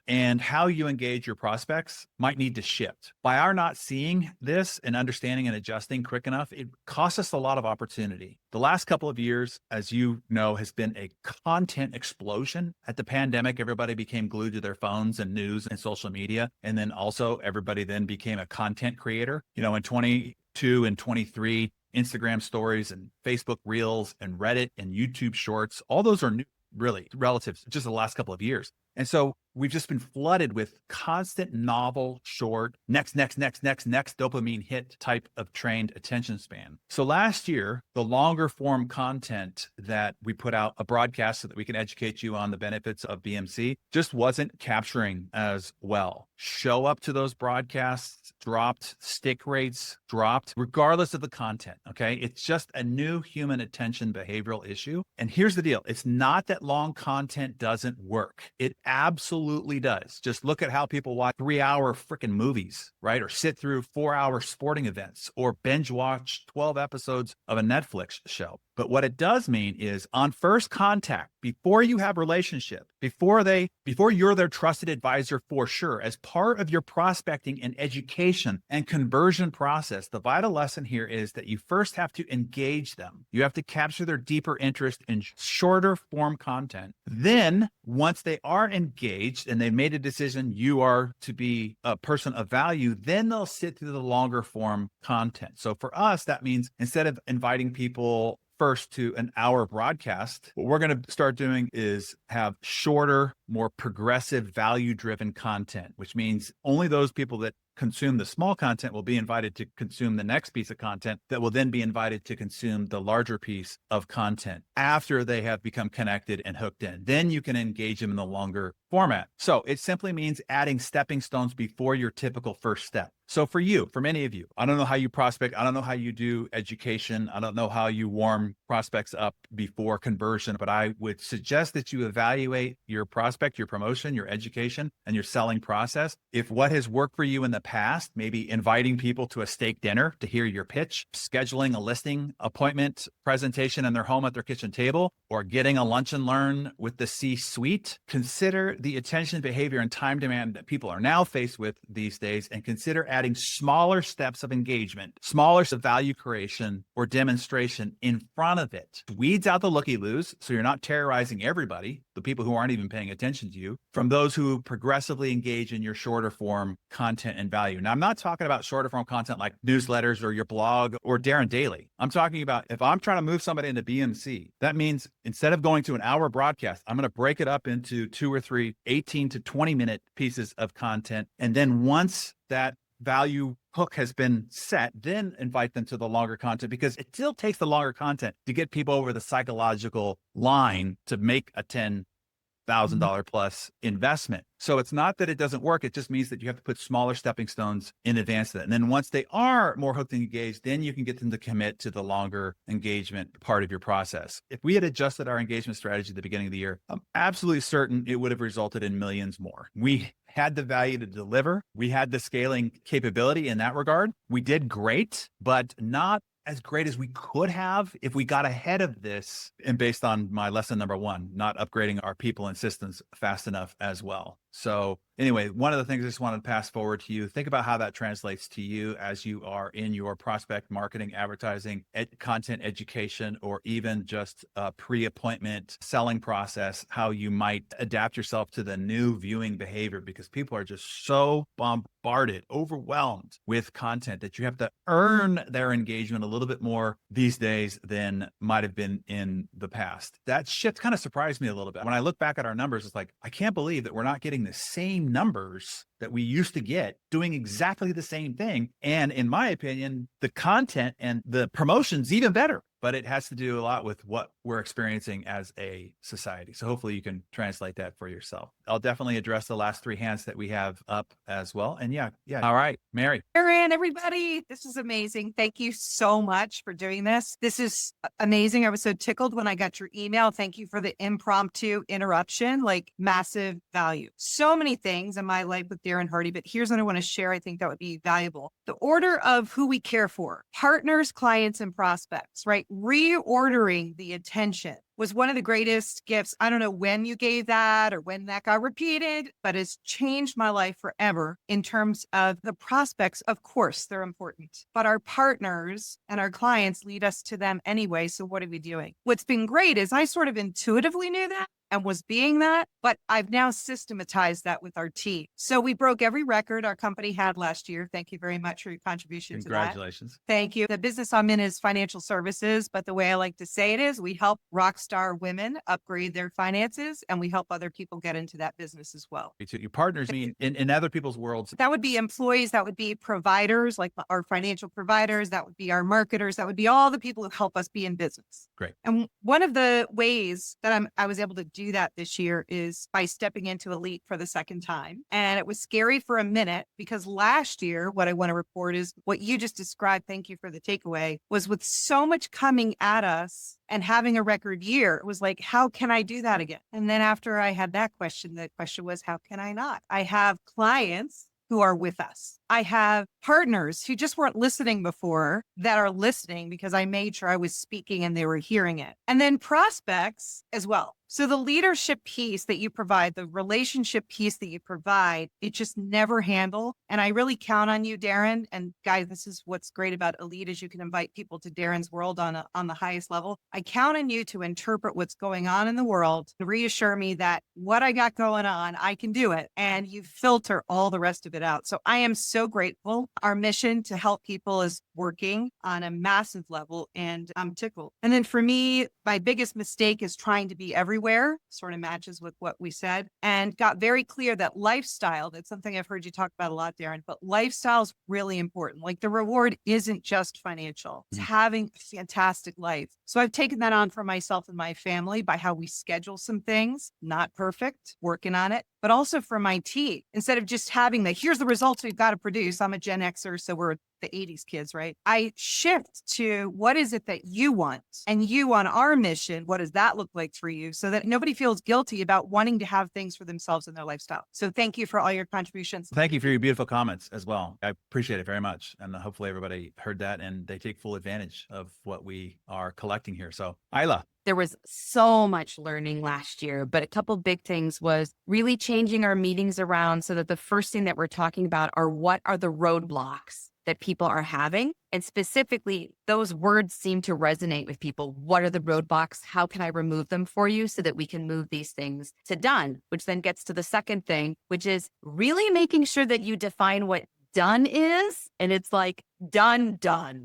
and how you engage your prospects might need to shift. By our not seeing this and understanding and adjusting quick enough, it costs us a lot of opportunity. The last couple of years, as you know, has been a content explosion. At the pandemic, everybody became glued to their phones and news and social media. And then also everybody then became a content creator. In 22 and 23, Instagram stories and Facebook Reels and Reddit and YouTube Shorts, all those are new, really, relatives just the last couple of years. And so we've just been flooded with constant novel, short, next dopamine hit type of trained attention span. So last year, the longer form content that we put out, a broadcast so that we can educate you on the benefits of BMC, just wasn't capturing as well. Show up to those broadcasts dropped, stick rates dropped, regardless of the content. Okay. It's just a new human attention behavioral issue. And here's the deal. It's not that long content doesn't work. It absolutely does. Just look at how people watch 3-hour freaking movies, right? Or sit through 4-hour sporting events, or binge watch 12 episodes of a Netflix show. But what it does mean is, on first contact, before you have relationship, before you're their trusted advisor for sure, as part of your prospecting and education and conversion process, the vital lesson here is that you first have to engage them. You have to capture their deeper interest in shorter form content. Then once they are engaged and they've made a decision you are to be a person of value, then they'll sit through the longer form content. So for us, that means instead of inviting people first to an hour broadcast, what we're going to start doing is have shorter, more progressive, value-driven content, which means only those people that consume the small content will be invited to consume the next piece of content that will then be invited to consume the larger piece of content after they have become connected and hooked in. Then you can engage them in the longer format. So it simply means adding stepping stones before your typical first step. So for many of you, I don't know how you prospect. I don't know how you do education. I don't know how you warm prospects up before conversion, but I would suggest that you evaluate your prospect prospect, your promotion, your education, and your selling process. If what has worked for you in the past, maybe inviting people to a steak dinner to hear your pitch, scheduling a listing appointment presentation in their home at their kitchen table, or getting a lunch and learn with the C-suite, consider the attention, behavior, and time demand that people are now faced with these days, and consider adding smaller steps of engagement, smaller steps of value creation or demonstration in front of it. Weeds out the looky-loos so you're not terrorizing everybody, the people who aren't even paying attention to you, from those who progressively engage in your shorter form content and value. Now, I'm not talking about shorter form content like newsletters or your blog or Darren Daily. I'm talking about if I'm trying to move somebody into BMC, that means instead of going to an hour broadcast, I'm going to break it up into 2 or 3 18 to 20 minute pieces of content. And then once that value hook has been set, then invite them to the longer content, because it still takes the longer content to get people over the psychological line to make a $10,000 plus investment. So it's not that it doesn't work. It just means that you have to put smaller stepping stones in advance of that. And then once they are more hooked and engaged, then you can get them to commit to the longer engagement part of your process. If we had adjusted our engagement strategy at the beginning of the year, I'm absolutely certain it would have resulted in millions more. We had the value to deliver. We had the scaling capability in that regard. We did great, but not as great as we could have if we got ahead of this. And based on my lesson number 1, not upgrading our people and systems fast enough as well. So anyway, one of the things I just wanted to pass forward to you, think about how that translates to you as you are in your prospect marketing, advertising, content education, or even just a pre-appointment selling process, how you might adapt yourself to the new viewing behavior, because people are just so bombarded, overwhelmed with content that you have to earn their engagement a little bit more these days than might have been in the past. That shift kind of surprised me a little bit. When I look back at our numbers, it's like, I can't believe that we're not getting the same numbers that we used to get doing exactly the same thing. And in my opinion, the content and the promotion's even better, but it has to do a lot with what we're experiencing as a society. So hopefully you can translate that for yourself. I'll definitely address the last 3 hands that we have up as well. And yeah. All right, Mary. Darren, everybody, this is amazing. Thank you so much for doing this. This is amazing. I was so tickled when I got your email. Thank you for the impromptu interruption, like massive value. So many things in my life with Darren Hardy, but here's what I want to share. I think that would be valuable. The order of who we care for, partners, clients, and prospects, right? Reordering the attention was one of the greatest gifts. I don't know when you gave that or when that got repeated, but it's changed my life forever in terms of the prospects. Of course, they're important, but our partners and our clients lead us to them anyway. So what are we doing? What's been great is I sort of intuitively knew that and was being that, but I've now systematized that with our team. So we broke every record our company had last year. Thank you very much for your contribution to that. Congratulations. Thank you. The business I'm in is financial services, but the way I like to say it is we help rock star women upgrade their finances, and we help other people get into that business as well. Your partners mean in other people's worlds. That would be employees. That would be providers, like our financial providers. That would be our marketers. That would be all the people who help us be in business. Great. And one of the ways that I was able to do that this year is by stepping into Elite for the second time. And it was scary for a minute because last year, what I want to report is what you just described. Thank you for the takeaway, was with so much coming at us and having a record year, it was like, how can I do that again? And then after I had that question, the question was, how can I not? I have clients who are with us. I have partners who just weren't listening before that are listening because I made sure I was speaking and they were hearing it. And then prospects as well. So the leadership piece that you provide, the relationship piece that you provide, it just never handle. And I really count on you, Darren. And guys, this is what's great about Elite is you can invite people to Darren's world on the highest level. I count on you to interpret what's going on in the world and reassure me that what I got going on, I can do it. And you filter all the rest of it out. So I am so grateful. Our mission to help people is working on a massive level, and I'm tickled. And then for me, my biggest mistake is trying to be everywhere, sort of matches with what we said, and got very clear that lifestyle, that's something I've heard you talk about a lot, Darren, but lifestyle is really important. Like the reward isn't just financial, it's having a fantastic life. So I've taken that on for myself and my family by how we schedule some things, not perfect, working on it. but also for my team. Instead of just having here's the results we've got to produce. I'm a Gen Xer, so we're the 80s kids, right? I shift to what is it that you want? And you on our mission, what does that look like for you? So that nobody feels guilty about wanting to have things for themselves in their lifestyle. So thank you for all your contributions. Thank you for your beautiful comments as well. I appreciate it very much. And hopefully everybody heard that and they take full advantage of what we are collecting here. So Isla. There was so much learning last year, but a couple big things was really changing our meetings around so that the first thing that we're talking about are what are the roadblocks that people are having. And specifically, those words seem to resonate with people. What are the roadblocks? How can I remove them for you so that we can move these things to done? Which then gets to the second thing, which is really making sure that you define what done is. And it's like done,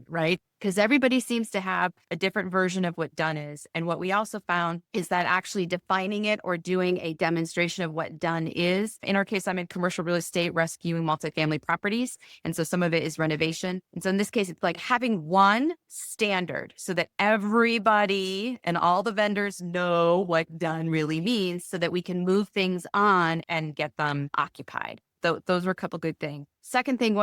right? Because everybody seems to have a different version of what done is. And what we also found is that actually defining it or doing a demonstration of what done is. In our case, I'm in commercial real estate, rescuing multifamily properties. And so some of it is renovation. And so in this case, it's like having one standard so that everybody and all the vendors know what done really means so that we can move things on and get them occupied. Those were a couple good things. Third thing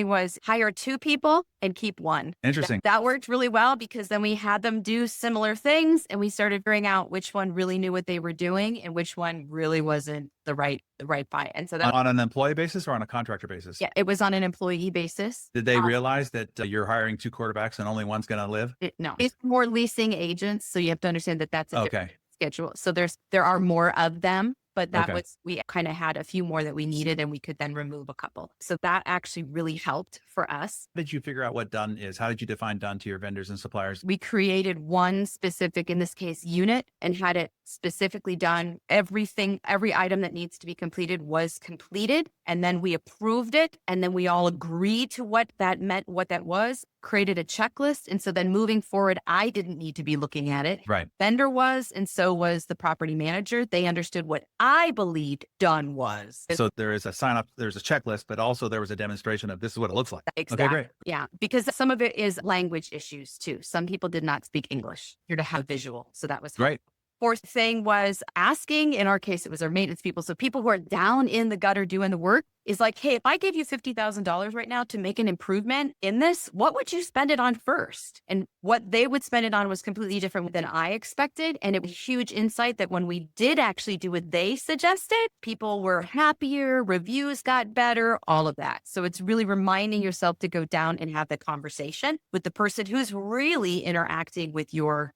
was hire 2 people and keep 1. Interesting. That worked really well because then we had them do similar things and we started figuring out which one really knew what they were doing and which one really wasn't the right buy. And so that On an employee basis or on a contractor basis? Yeah, it was on an employee basis. Did they realize that you're hiring 2 quarterbacks and only one's going to live? No, it's more leasing agents. So you have to understand that that's a different schedule. So there are more of them. But that was, we kind of had a few more that we needed and we could then remove a couple. So that actually really helped for us. How did you figure out what done is? How did you define done to your vendors and suppliers? We created one specific, in this case, unit and had it specifically done. Every item that needs to be completed was completed. And then we approved it. And then we all agreed to what that meant, what that was, created a checklist. And so then moving forward, I didn't need to be looking at it. Right. Vendor was, and so was the property manager. They understood what I believed done was. So there is a sign up, there's a checklist, but also there was a demonstration of this is what it looks like. Exactly. Okay, great. Yeah. Because some of it is language issues too. Some people did not speak English. Here to have visual. So that was great. Fourth thing was asking, in our case, it was our maintenance people. So people who are down in the gutter doing the work is like, hey, if I gave you $50,000 right now to make an improvement in this, what would you spend it on first? And what they would spend it on was completely different than I expected. And it was a huge insight that when we did actually do what they suggested, people were happier, reviews got better, all of that. So it's really reminding yourself to go down and have the conversation with the person who's really interacting with your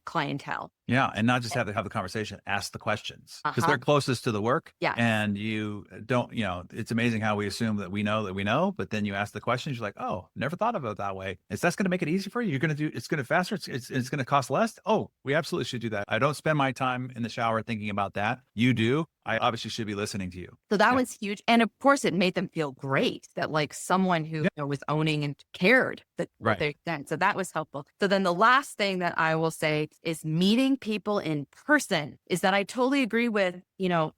clientele. Yeah. And not just have the conversation, ask the questions because they're closest to the work. Yeah. And you don't, it's amazing how we assume that we know, but then you ask the questions, you're like, oh, never thought of it that way. That's going to make it easy for you. You're going to do, it's going to faster. It's going to cost less. Oh, we absolutely should do that. I don't spend my time in the shower thinking about that. You do. I obviously should be listening to you. So that was huge. And of course, it made them feel great that like someone who was owning and cared that what they've done. So that was helpful. So then the last thing that I will say is meeting people in person is that I totally agree with,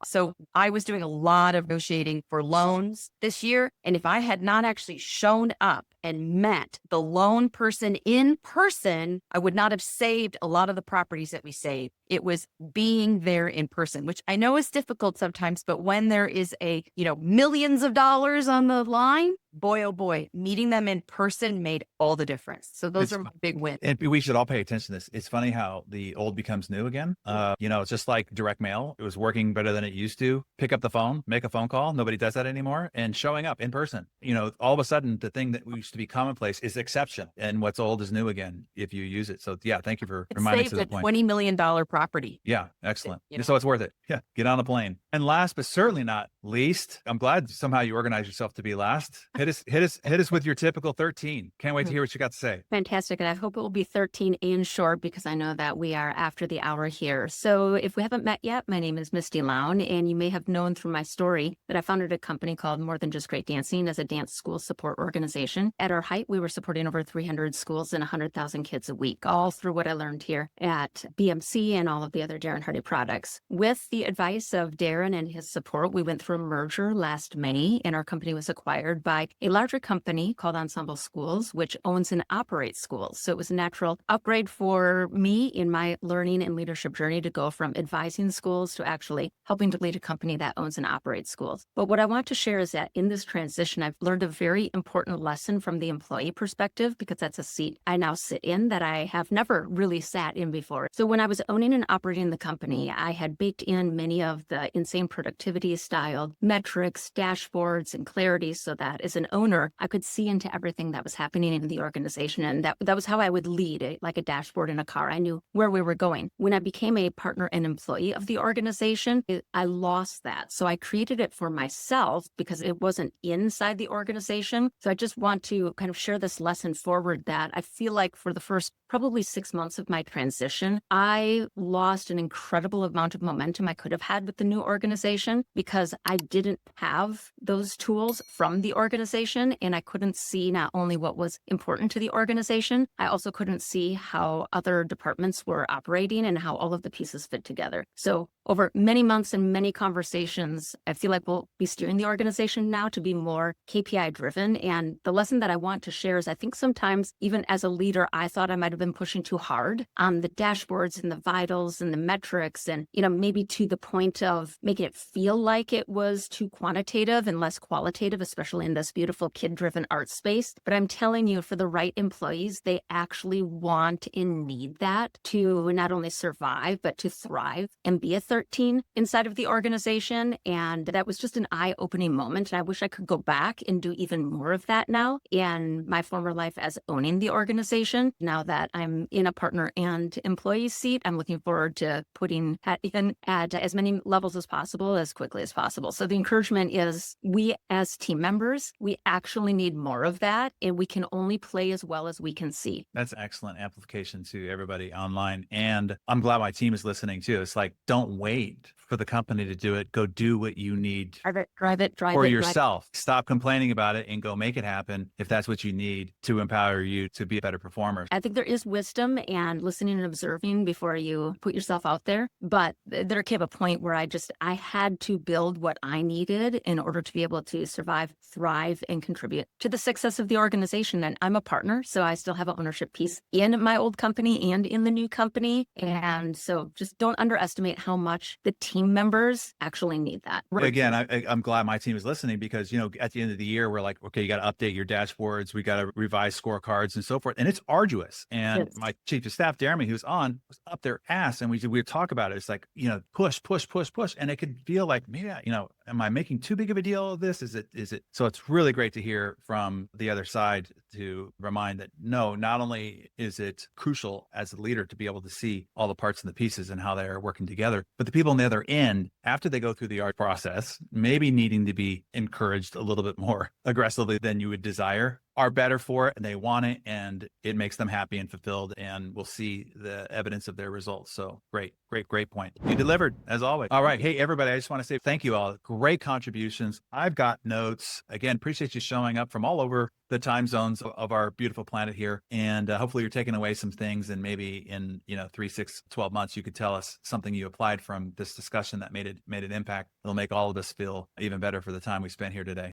so I was doing a lot of negotiating for loans this year. And if I had not actually shown up and met the loan person in person, I would not have saved a lot of the properties that we saved. It was being there in person, which I know is difficult sometimes, but when there is millions of dollars on the line, boy, oh boy, meeting them in person made all the difference. So those are big wins. And we should all pay attention to this. It's funny how the old becomes new again. It's just like direct mail. It was working better than it used to. Pick up the phone, make a phone call. Nobody does that anymore. And showing up in person, all of a sudden the thing that used to be commonplace is exception. And what's old is new again if you use it. So yeah, thank you for reminding us of the point. $20 million property. Yeah, excellent. So it's worth it. Yeah, get on a plane. And last but certainly not least, I'm glad somehow you organize yourself to be last. Hit us with your typical 13. Can't wait to hear what you got to say. Fantastic. And I hope it will be 13 and short because I know that we are after the hour here. So if we haven't met yet, my name is Misty Lown, and you may have known through my story that I founded a company called More Than Just Great Dancing as a dance school support organization. At our height, we were supporting over 300 schools and 100,000 kids a week, all through what I learned here at BMC and all of the other Darren Hardy products. With the advice of Darren and his support, we went through a merger last May, and our company was acquired by like a larger company called Ensemble Schools, which owns and operates schools. So it was a natural upgrade for me in my learning and leadership journey to go from advising schools to actually helping to lead a company that owns and operates schools. But what I want to share is that in this transition, I've learned a very important lesson from the employee perspective, because that's a seat I now sit in that I have never really sat in before. So when I was owning and operating the company, I had baked in many of the insane productivity style metrics, dashboards, and clarity so that as an owner, I could see into everything that was happening in the organization. And that was how I would lead it, like a dashboard in a car. I knew where we were going. When I became a partner and employee of the organization, I lost that. So I created it for myself because it wasn't inside the organization. So I just want to kind of share this lesson forward that I feel like for the first probably 6 months of my transition, I lost an incredible amount of momentum I could have had with the new organization because I didn't have those tools from the organization, and I couldn't see not only what was important to the organization, I also couldn't see how other departments were operating and how all of the pieces fit together. So over many months and many conversations, I feel like we'll be steering the organization now to be more KPI driven. And the lesson that I want to share is I think sometimes even as a leader, I thought I might have been pushing too hard on the dashboards and the vitals and the metrics, and, maybe to the point of making it feel like it was too quantitative and less qualitative, especially in this beautiful kid-driven art space. But I'm telling you, for the right employees, they actually want and need that to not only survive, but to thrive and be a 13 inside of the organization. And that was just an eye-opening moment. And I wish I could go back and do even more of that now in my former life as owning the organization. Now that I'm in a partner and employee seat, I'm looking forward to putting that in at as many levels as possible, as quickly as possible. So the encouragement is we as team members, we actually need more of that, and we can only play as well as we can see. That's excellent amplification to everybody online. And I'm glad my team is listening too. It's like, don't wait for the company to do it. Go do what you need Drive it. for yourself. Stop complaining about it and go make it happen if that's what you need to empower you to be a better performer. I think there is wisdom and listening and observing before you put yourself out there. But there came a point where I had to build what I needed in order to be able to survive, thrive, and contribute to the success of the organization. And I'm a partner, so I still have an ownership piece in my old company and in the new company. And so just don't underestimate how much the team members actually need that. Again, I'm glad my team is listening because, at the end of the year, we're like, okay, you got to update your dashboards. We got to revise scorecards and so forth. And it's arduous. And my chief of staff, Darren, who's on, was up their ass. And we would talk about it. It's like, push. And it could feel like, maybe, am I making too big of a deal of this? Is it? So it's really great to hear from the other side to remind that, no, not only is it crucial as a leader to be able to see all the parts and the pieces and how they are working together, but the people on the other end, after they go through the art process, maybe needing to be encouraged a little bit more aggressively than you would desire, are better for it and they want it and it makes them happy and fulfilled, and we'll see the evidence of their results. So great point. You delivered as always. All right. Hey, everybody, I just want to say thank you all. Great contributions. I've got notes. Again, appreciate you showing up from all over the time zones of our beautiful planet here. And hopefully you're taking away some things, and maybe in 3, 6, 12 months, you could tell us something you applied from this discussion that made an impact. It'll make all of us feel even better for the time we spent here today.